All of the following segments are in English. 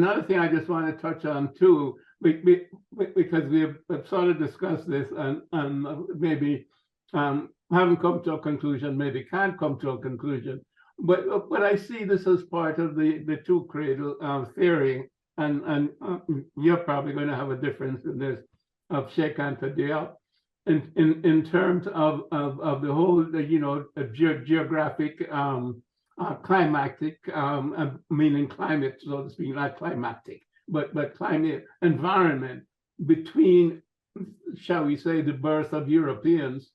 another thing I just want to touch on too, because we've sort of discussed this and maybe haven't come to a conclusion, maybe can't come to a conclusion. But I see this as part of the two cradle theory, and you're probably going to have a difference in this of Sheikh Anta Diop in terms of the whole geographic climatic, meaning climate, so to speak, not climatic, but climate environment between, shall we say, the birth of Europeans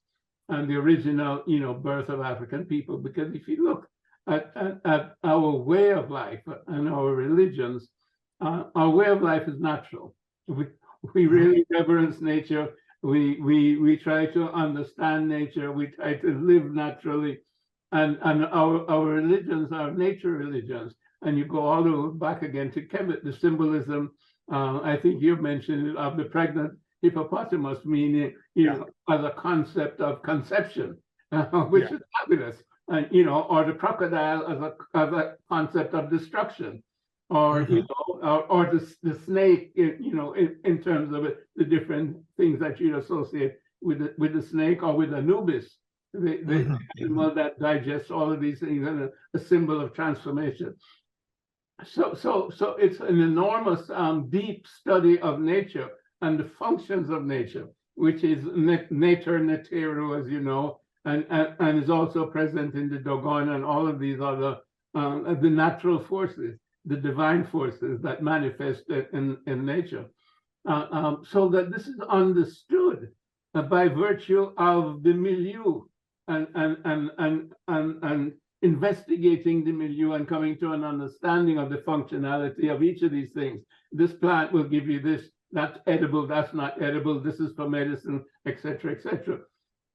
and the original, birth of African people. Because if you look at our way of life and our religions, our way of life is natural. We really reverence nature. We try to understand nature. We try to live naturally. And our religions are nature religions. And you go all the way back again to Kemet, the symbolism, I think you mentioned it, of the pregnant hippopotamus, meaning, as a concept of conception, which is fabulous. And, or the crocodile as a concept of destruction, or, or the snake, in terms of the different things that you associate with the snake, or with Anubis, the animal that digests all of these things, and a symbol of transformation. So it's an enormous, deep study of nature and the functions of nature, which is nature neteru, as you know, and is also present in the Dogon and all of these other the natural forces, the divine forces that manifest in nature. So that this is understood by virtue of the milieu and investigating the milieu and coming to an understanding of the functionality of each of these things. This plant will give you this, that's edible, that's not edible, this is for medicine, etc., etc.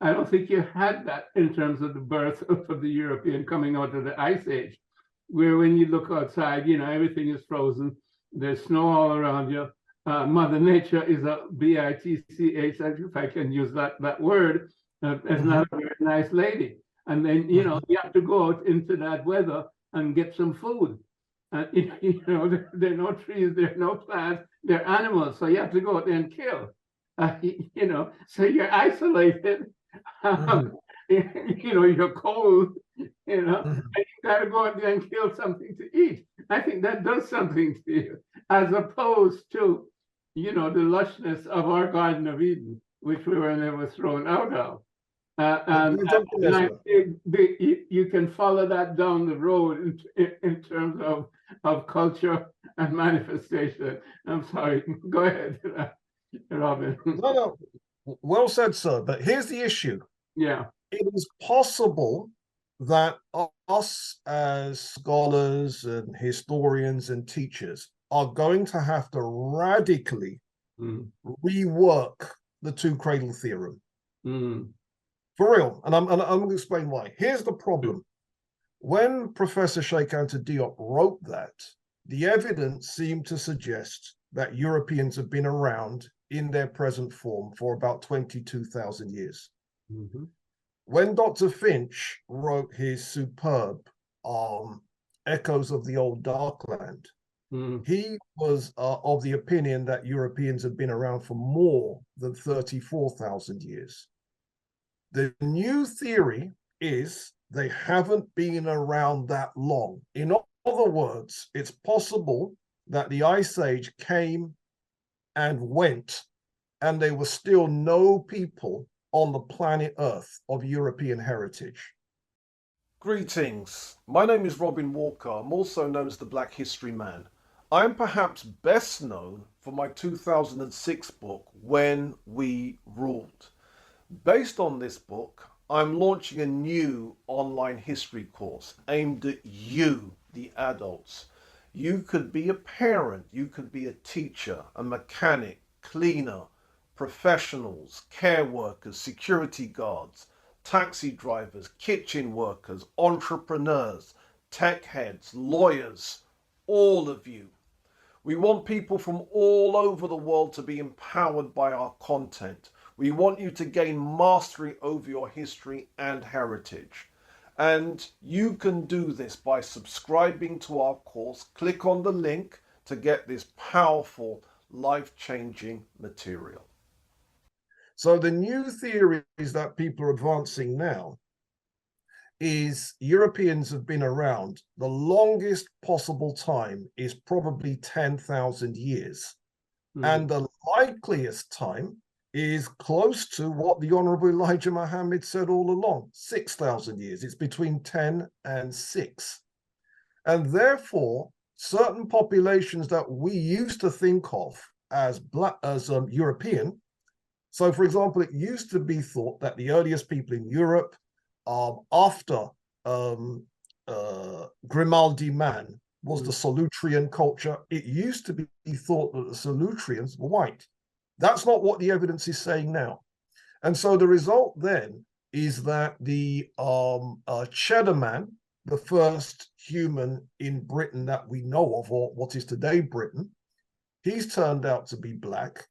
I don't think you had that in terms of the birth of the European coming out of the Ice Age, where when you look outside, everything is frozen, there's snow all around you. Mother Nature is a bitch, if I can use that word, is not a very nice lady. And then, you have to go out into that weather and get some food. There are no trees, there are no plants, there are animals, so you have to go out there and kill. So you're isolated. You're cold, and you gotta go out there and kill something to eat. I think that does something to you, as opposed to, the lushness of our Garden of Eden, which we were never thrown out of. And I think you can follow that down the road in terms of culture and manifestation. I'm sorry, go ahead, Robin. No, well said, sir. But here's the issue. Yeah. It is possible that us as scholars and historians and teachers are going to have to radically rework the Two Cradle Theorem. For real. And I'm going to explain why. Here's the problem. When Professor Sheikh Anta Diop wrote that, the evidence seemed to suggest that Europeans have been around in their present form for about 22,000 years. When Dr. Finch wrote his superb Echoes of the Old Darkland, he was of the opinion that Europeans have been around for more than 34,000 years. The new theory is they haven't been around that long. In other words, it's possible that the Ice Age came and went, and there were still no people on the planet Earth of European heritage. Greetings. My name is Robin Walker. I'm also known as the Black History Man. I am perhaps best known for my 2006 book, When We Ruled. Based on this book, I'm launching a new online history course aimed at you, the adults. You could be a parent, you could be a teacher, a mechanic, cleaner, professionals, care workers, security guards, taxi drivers, kitchen workers, entrepreneurs, tech heads, lawyers, all of you. We want people from all over the world to be empowered by our content. We want you to gain mastery over your history and heritage. And you can do this by subscribing to our course. Click on the link to get this powerful, life-changing material. So the new theories that people are advancing now is Europeans have been around. The longest possible time is probably 10,000 years. And the likeliest time is close to what the Honorable Elijah Muhammad said all along, 6,000 years. It's between 10 and 6. And therefore, certain populations that we used to think of as European. So, for example, it used to be thought that the earliest people in Europe, after Grimaldi man, was the Solutrean culture. It used to be thought that the Solutreans were white. That's not what the evidence is saying now. And so the result then is that the Cheddar man, the first human in Britain that we know of, or what is today Britain, he's turned out to be black.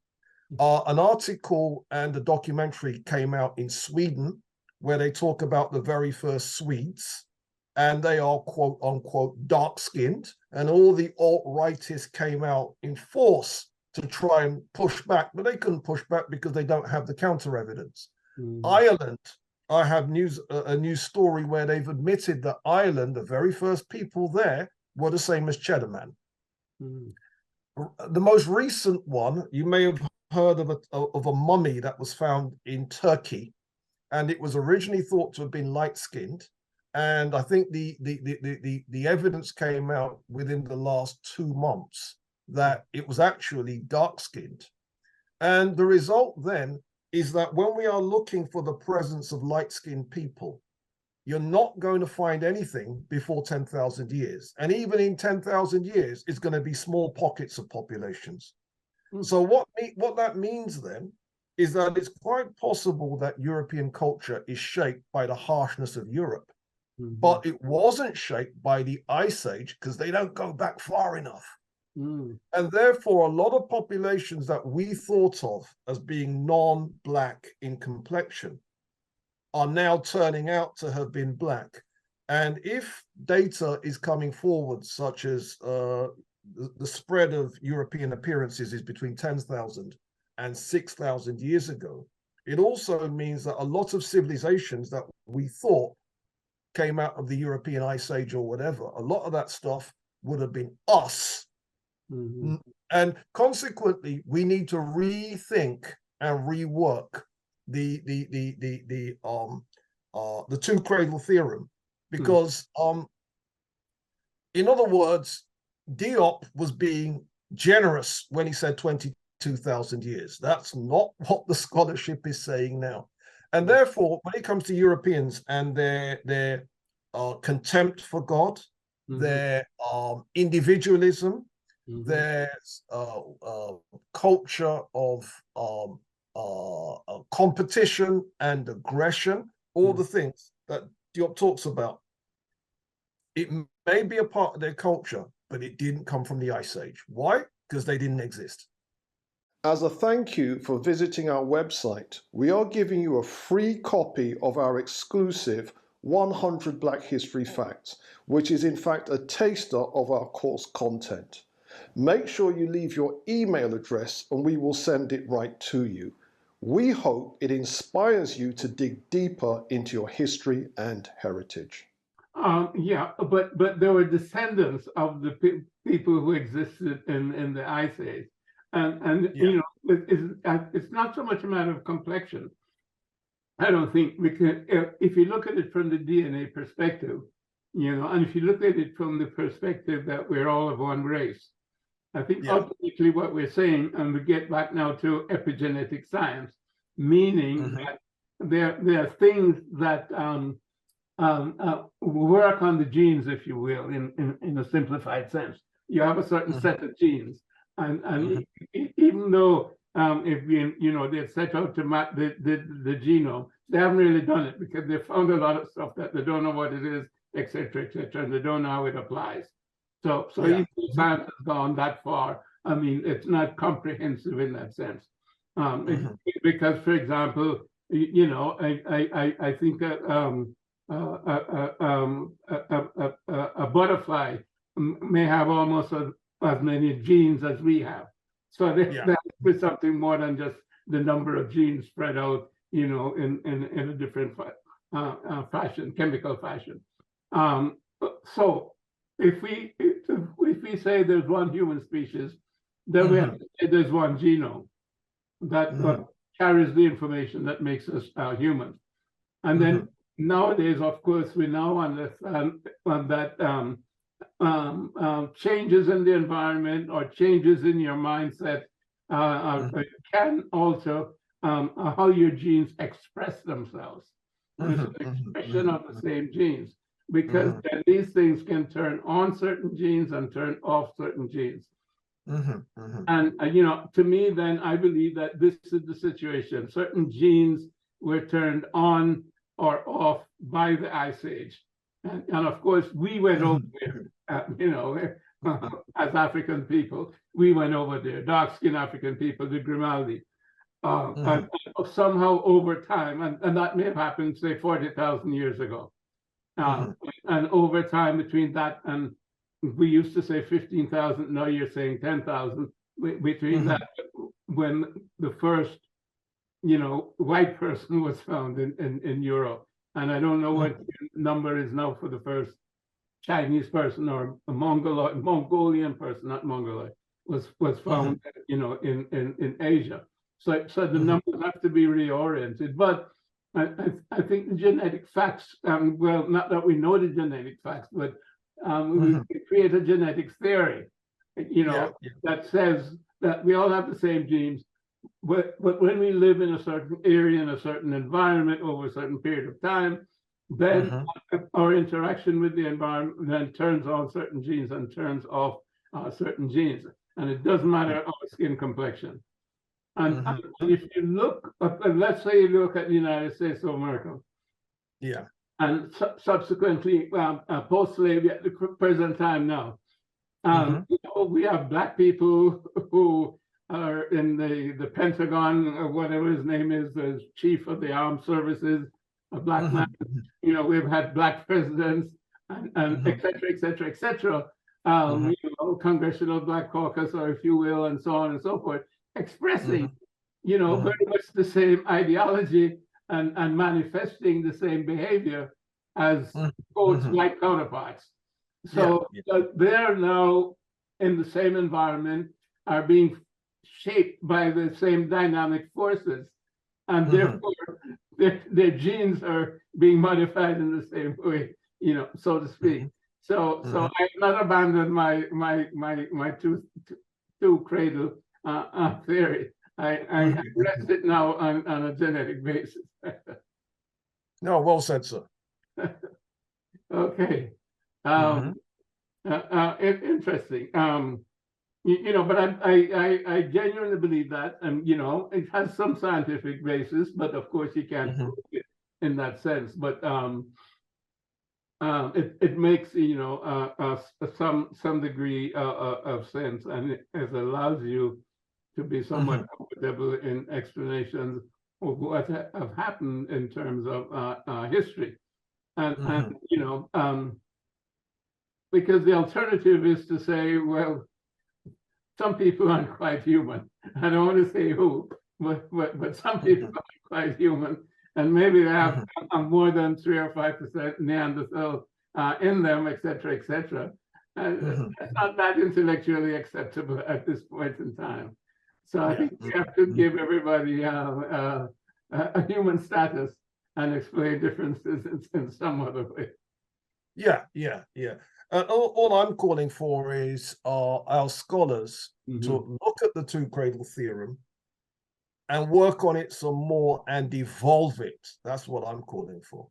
An article and a documentary came out in Sweden where they talk about the very first Swedes, and they are quote unquote dark-skinned, and all the alt-rightists came out in force to try and push back, but they couldn't push back because they don't have the counter evidence. Ireland, I have a news story where they've admitted that Ireland, the very first people there, were the same as Cheddar man. The most recent one, you may have heard of a mummy that was found in Turkey, and it was originally thought to have been light-skinned. And I think the evidence came out within the last 2 months that it was actually dark-skinned. And the result then is that when we are looking for the presence of light-skinned people, you're not going to find anything before 10,000 years. And even in 10,000 years, it's going to be small pockets of populations. So what that means then is that it's quite possible that European culture is shaped by the harshness of Europe. But it wasn't shaped by the Ice Age because they don't go back far enough. And therefore, a lot of populations that we thought of as being non-black in complexion are now turning out to have been black. And if data is coming forward, such as the spread of European appearances is between 10,000 and 6,000 years ago, it also means that a lot of civilizations that we thought came out of the European Ice Age or whatever, a lot of that stuff would have been us. And consequently, we need to rethink and rework the Two Cradle Theorem, because in other words, Diop was being generous when he said 22,000 years. That's not what the scholarship is saying now. And therefore, when it comes to Europeans and their contempt for God, their individualism, their culture of competition and aggression, all the things that Diop talks about, it may be a part of their culture, but it didn't come from the Ice Age. Why? Because they didn't exist. As a thank you for visiting our website, we are giving you a free copy of our exclusive 100 Black History Facts, which is in fact a taster of our course content. Make sure you leave your email address and we will send it right to you. We hope it inspires you to dig deeper into your history and heritage. Yeah, but there were descendants of the people who existed in the Ice Age. And you know, it's not so much a matter of complexion. I don't think, because if you look at it from the DNA perspective, you know, and if you look at it from the perspective that we're all of one race, I think ultimately what we're saying, and we get back now to epigenetic science, meaning that there are things that work on the genes, if you will, in a simplified sense. You have a certain set of genes. And even though if you know they set out to map the genome, they haven't really done it because they found a lot of stuff that they don't know what it is, et cetera, and they don't know how it applies. So even if science has gone that far, I mean, it's not comprehensive in that sense. Because, for example, you know, I think a butterfly may have almost as many genes as we have. So that is something more than just the number of genes spread out, in a different fashion, chemical fashion. So if we say there's one human species, then we have to say there's one genome that carries the information that makes us human. And then nowadays, of course, we now understand that changes in the environment or changes in your mindset can alter how your genes express themselves. It's an expression of the same genes, because then these things can turn on certain genes and turn off certain genes. And to me, then I believe that this is the situation. Certain genes were turned on or off by the Ice Age, and of course we went over there. As African people, we went over there. Dark-skinned African people, the Grimaldi. And somehow over time, and that may have happened, say, 40,000 years ago. And over time, between that and we used to say 15,000, now you're saying 10,000. Between that, when the first, white person was found in Europe, and I don't know what number is now for the first Chinese person or a Mongolian person, not Mongoloid, was found, in Asia. So the numbers have to be reoriented. But I think the genetic facts, well, not that we know the genetic facts, but we create a genetics theory, that says that we all have the same genes, but when we live in a certain area, in a certain environment over a certain period of time, then our interaction with the environment then turns on certain genes and turns off certain genes. And it doesn't matter our skin complexion. And if you look, let's say you look at the United States of America, and subsequently post-slavery at the present time now, we have Black people who are in the Pentagon, or whatever his name is, the chief of the armed services, a Black man. We've had Black presidents, and et cetera, et cetera, et cetera. Congressional Black Caucus, or if you will, and so on and so forth, expressing, very much the same ideology and manifesting the same behavior as both white counterparts. So they're now in the same environment, are being shaped by the same dynamic forces, and therefore their genes are being modified in the same way, so to speak. So I've not abandoned my two cradle theory. I rest it now on a genetic basis. No, well said, sir. Okay. Interesting. But I genuinely believe that, and it has some scientific basis, but of course you can't prove it in that sense. But it makes some degree of sense, and it allows you to be somewhat comfortable in explanations of what have happened in terms of history, and because the alternative is to say, well, some people aren't quite human. I don't want to say who, but some people are quite human, and maybe they have more than 3 or 5% Neanderthal in them, et cetera, et cetera. It's not that intellectually acceptable at this point in time. So I think we have to give everybody a human status and explain differences in some other way. All I'm calling for is our scholars to look at the Two Cradle Theorem and work on it some more and evolve it. That's what I'm calling for.